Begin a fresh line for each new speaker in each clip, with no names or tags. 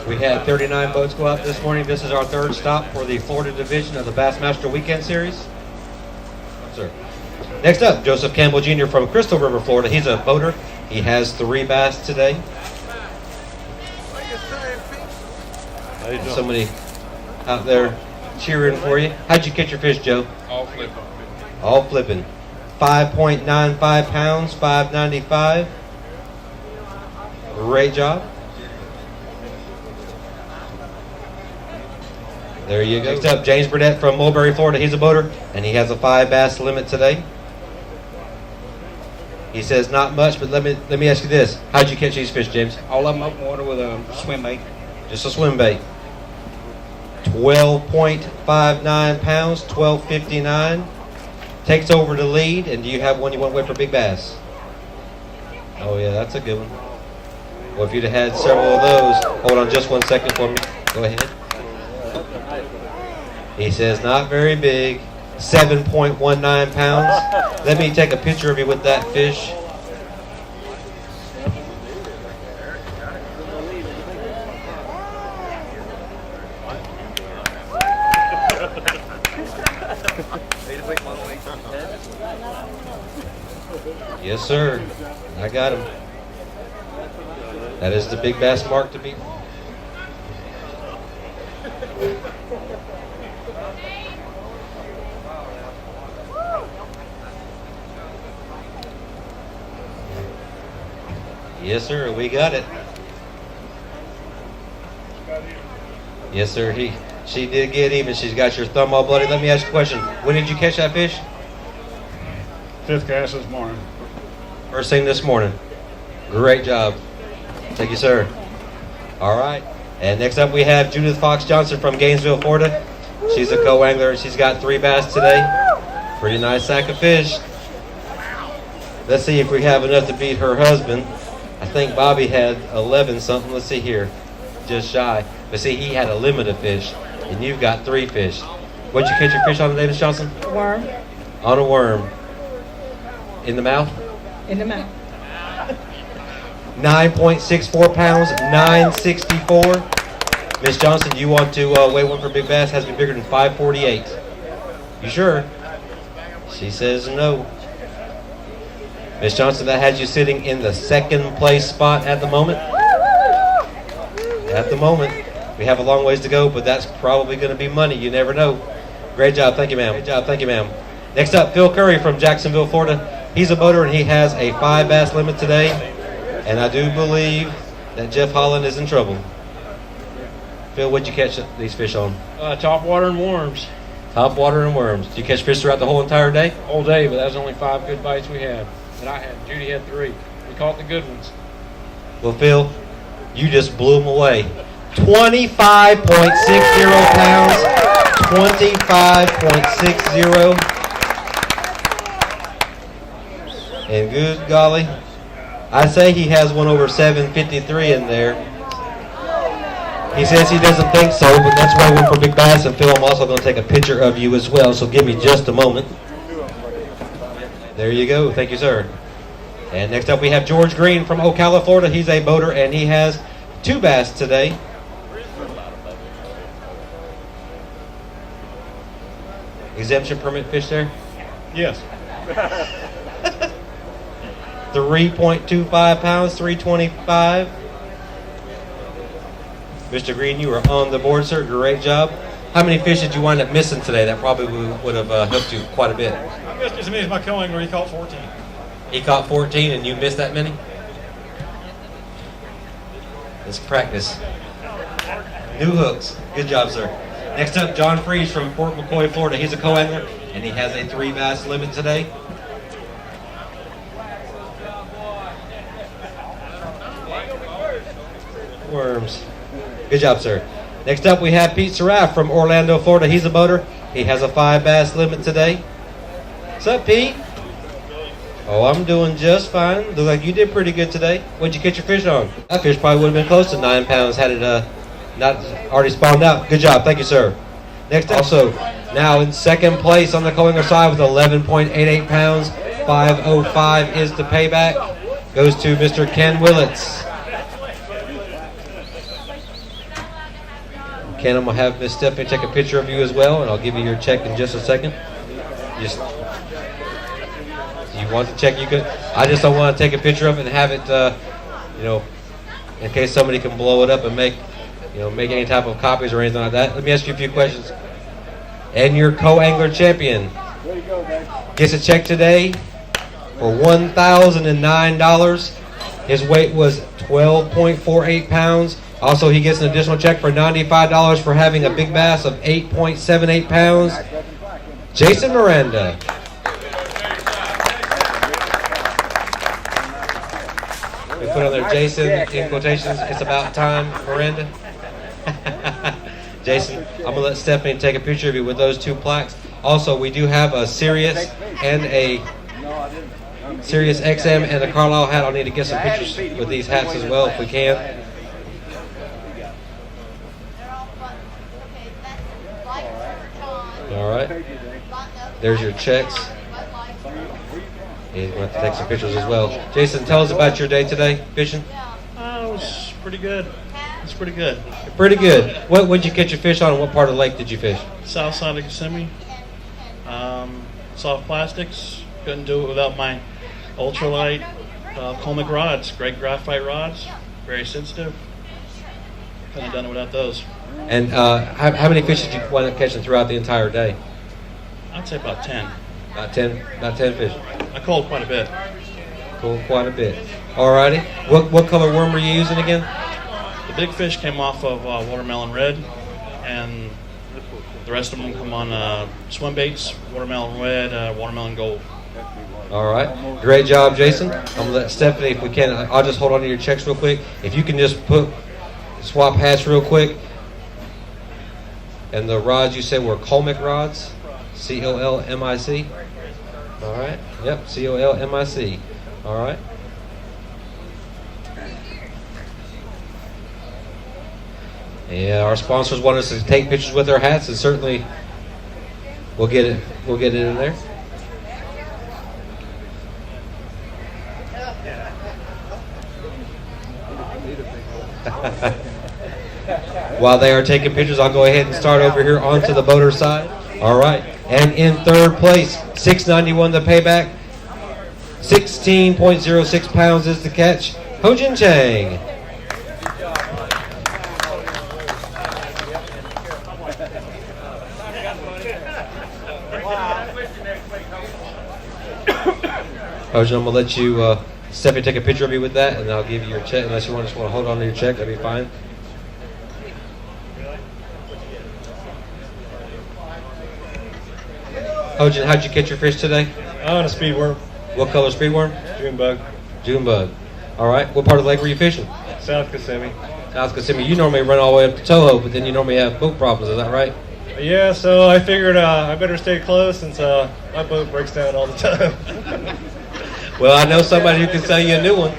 We had 39 boats go out this morning. This is our third stop for the Florida division of the Bassmaster Weekend Series. Sir. Next up, Joseph Campbell Jr. from Crystal River, Florida. He's a boater. He has 3 bass today. Somebody out there cheering for you. How'd you catch your fish, Joe?
All flipping.
All flipping. 5.95 pounds, $5.95. Great job. There you go. Next up, James Burnett from Mulberry, Florida. He's a boater, and he has a 5 bass limit today. He says not much, but let me ask you this: how'd you catch these fish, James?
All of them open water with a swim bait.
Just a swim bait. 12.59 pounds, $12.59. Takes over the lead, and do you have one you want to wait for big bass? Oh yeah, that's a good one. Well, if you'd have had several of those, hold on just 1 second for me. Go ahead. He says not very big, 7.19 pounds. Let me take a picture of you with that fish. Yes, sir. I got him. That is the big bass mark to beat. Yes, sir. We got it. Yes, sir. She did get even. She's got your thumb all bloody. Let me ask you a question. When did you catch that fish?
5th cast this morning.
First thing this morning. Great job. Thank you, sir. All right. And next up we have Judith Fox Johnson from Gainesville, Florida. She's a co-angler. She's got 3 bass today. Pretty nice sack of fish. Let's see if we have enough to beat her husband. I think Bobby had 11 something. Let's see here. Just shy. But see, he had a limit of fish, and you've got 3 fish. What'd you catch your fish on today, Miss Johnson?
A worm.
On a worm. In the mouth?
In the mouth.
9.64 pounds, 964. Miss Johnson, do you want to weigh one for big bass? Has to be bigger than 548. You sure? She says no. Miss Johnson, that has you sitting in the 2nd place spot at the moment. At the moment. We have a long ways to go, but that's probably going to be money. You never know. Great job. Thank you, ma'am. Great job. Thank you, ma'am. Next up, Phil Curry from Jacksonville, Florida. He's a boater, and he has a 5 bass limit today. And I do believe that Jeff Holland is in trouble. Phil, what'd you catch these fish on?
Top water and worms.
Top water and worms. Did you catch fish throughout the whole entire day?
All day, but that was only 5 good bites we had. And I had. Judy had 3. We caught the good ones.
Well, Phil, you just blew them away. 25.60 pounds. 25.60. And good golly, I say he has one over 753 in there. He says he doesn't think so, but that's why I went for big bass. And Phil, I'm also going to take a picture of you as well, so give me just a moment. There you go. Thank you, sir. And next up we have George Green from Ocala, Florida. He's a boater, and he has 2 bass today. Exemption permit fish there?
Yes.
3.25 pounds, 325. Mr. Green, you are on the board, sir. Great job. How many fish did you wind up missing today? That probably would have helped you quite a bit.
I missed as many as my co-angler. He caught 14.
He caught 14 and you missed that many? Let's practice. New hooks. Good job, sir. Next up, John Freeze from Fort McCoy, Florida. He's a co-angler, and he has a 3 bass limit today. Worms. Good job, sir. Next up, we have Pete Seraf from Orlando, Florida. He's a boater. He has a 5 bass limit today. What's up, Pete? Oh, I'm doing just fine. Look like you did pretty good today. What'd you catch your fish on? That fish probably would have been close to 9 pounds had it not already spawned out. Good job. Thank you, sir. Next up, also, now in 2nd place on the co-angler side with 11.88 pounds. 505 is the payback. Goes to Mr. Ken Willits. Ken, I'm going to have Miss Stephanie take a picture of you as well, and I'll give you your check in just a second. Just, you want the check, you could. I just don't want to take a picture of it and have it, in case somebody can blow it up and make any type of copies or anything like that. Let me ask you a few questions. And your co-angler champion gets a check today for $1,009. His weight was 12.48 pounds. Also, he gets an additional check for $95 for having a big bass of 8.78 pounds. Jason Miranda. We put on there Jason in quotations. It's about time, Miranda. Jason, I'm going to let Stephanie take a picture of you with those two plaques. Also, we do have a Sirius and a Sirius XM and a Carlisle hat. I'll need to get some pictures with these hats as well if we can. All right. There's your checks. He's going to have to take some pictures as well. Jason, tell us about your day today, fishing.
It was pretty good. It's pretty good.
Pretty good. What would you catch your fish on, and what part of the lake did you fish?
South side of Kissimmee. Soft plastics. Couldn't do it without my ultralight Colmic rods. Great graphite rods. Very sensitive. Couldn't have done it without those.
And how many fish did you wind up catching throughout the entire day?
I'd say about 10.
About 10 fish.
I called quite a bit.
Cool, quite a bit. Alrighty. What color worm were you using again?
The big fish came off of watermelon red, and the rest of them come on swim baits, watermelon red, watermelon gold.
All right. Great job, Jason. I'm going to let Stephanie, if we can, I'll just hold on to your checks real quick. If you can just swap hats real quick. And the rods you said were Colmic rods? C-O-L-M-I-C? All right. Yep, C-O-L-M-I-C. All right. Yeah, our sponsors want us to take pictures with their hats, and certainly we'll get it in there. While they are taking pictures, I'll go ahead and start over here onto the boater side. All right. And in third place, $6.91 the payback. 16.06 pounds is the catch. Ho-Jin Chang. Ho-Jin, I'm going to let you, Stephanie, take a picture of me with that, and I'll give you your check. Unless you just want to hold on to your check, that'd be fine. Ho-Jin, how'd you catch your fish today?
On a speed worm.
What color speed worm?
June bug.
June bug. All right. What part of the lake were you fishing?
South Kissimmee.
South Kissimmee. You normally run all the way up to Toho, but then you normally have boat problems. Is that right?
Yeah, so I figured I better stay close since my boat breaks down all the time.
Well, I know somebody who can sell you a new one.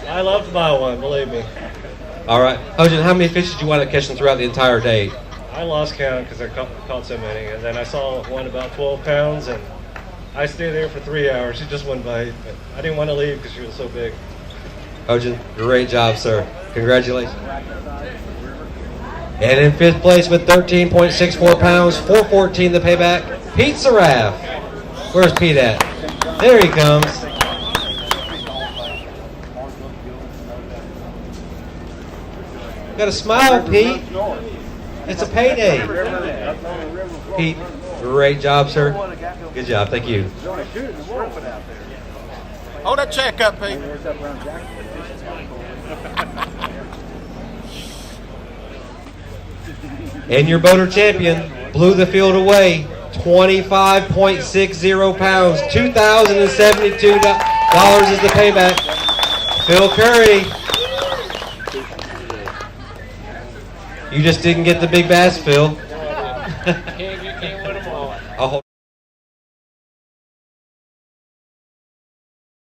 I love to buy one, believe me.
All right. Ho-Jin, how many fish did you wind up catching throughout the entire day?
I lost count because I caught so many. And then I saw one about 12 pounds, and I stayed there for 3 hours. She just wouldn't bite. But I didn't want to leave because she was so big.
Ho-Jin, great job, sir. Congratulations. And in fifth place with 13.64 pounds, 414 the payback, Pete Saraf. Where's Pete at? There he comes. Got a smile, Pete. It's a payday. Pete, great job, sir. Good job. Thank you.
Hold that check up, Pete.
And your boater champion blew the field away, 25.60 pounds, $2,072 is the payback. Phil Curry. You just didn't get the big bass, Phil.
He